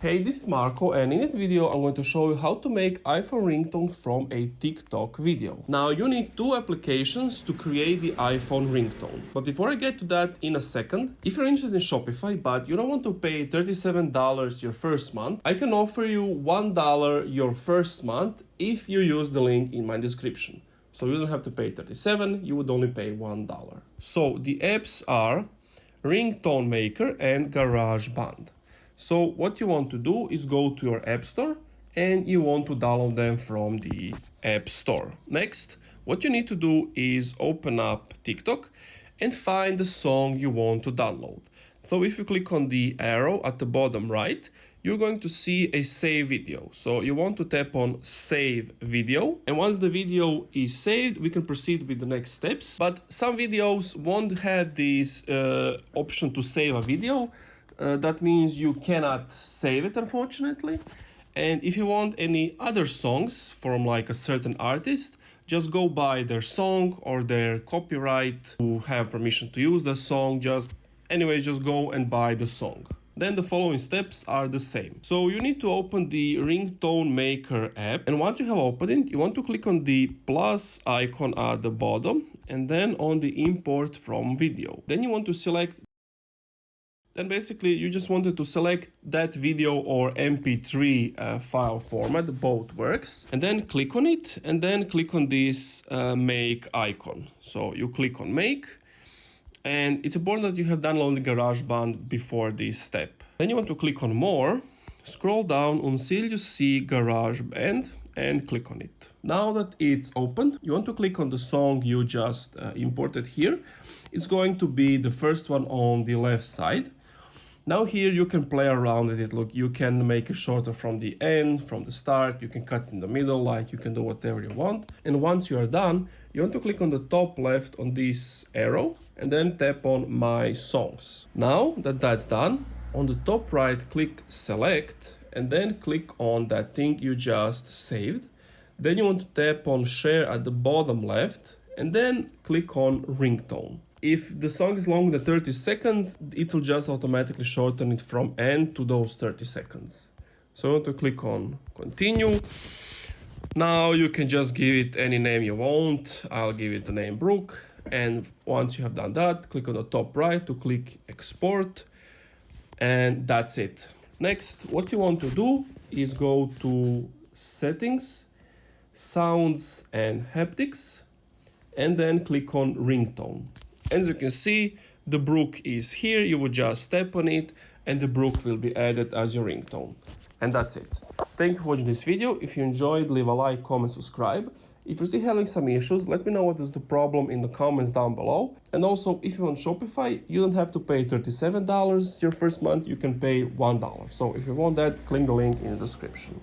Hey, this is Marco, and in this video I'm going to show you how to make iPhone ringtone from a TikTok video. Now you need two applications to create the iPhone ringtone. But before I get to that in a second, if you're interested in Shopify but you don't want to pay $37 your first month, I can offer you $1 your first month if you use the link in my description. So you don't have to pay $37, you would only pay $1. So the apps are Ringtone Maker and GarageBand. So what you want to do is go to your app store and you want to download them from the app store. Next, what you need to do is open up TikTok and find the song you want to download. So if you click on the arrow at the bottom right, you're going to see a save video. So you want to tap on save video. And once the video is saved, we can proceed with the next steps. But some videos won't have this option to save a video. That means you cannot save it, unfortunately. And if you want any other songs from like a certain artist, just go buy their song or their copyright to have permission to use the song. Just go and buy the song. Then the following steps are the same. So you need to open the Ringtone Maker app. And once you have opened it, you want to click on the plus icon at the bottom and then on the import from video. Then you want to select. Then basically you just wanted to select that video or MP3 file format, both works, and then click on it and then click on this make icon. So you click on make, and it's important that you have downloaded GarageBand before this step. Then you want to click on more, scroll down until you see GarageBand and click on it. Now that it's opened, you want to click on the song you just imported here. It's going to be the first one on the left side. Now here you can play around with it. Look, you can make it shorter from the end, from the start, you can cut it in the middle, like you can do whatever you want. And once you are done, you want to click on the top left on this arrow and then tap on my songs. Now that that's done, on the top right, click select and then click on that thing you just saved. Then you want to tap on share at the bottom left and then click on ringtone. If the song is longer than 30 seconds, it will just automatically shorten it from end to those 30 seconds. So I want to click on continue. Now you can just give it any name you want. I'll give it the name Brooke. And once you have done that, click on the top right to click export. And that's it. Next, what you want to do is go to settings, sounds and haptics, and then click on ringtone. As you can see, the Brook is here. You would just tap on it and the Brook will be added as your ringtone. And that's it. Thank you for watching this video. If you enjoyed, leave a like, comment, subscribe. If you're still having some issues, let me know what is the problem in the comments down below. And also, if you want Shopify, you don't have to pay $37 your first month. You can pay $1. So if you want that, click the link in the description.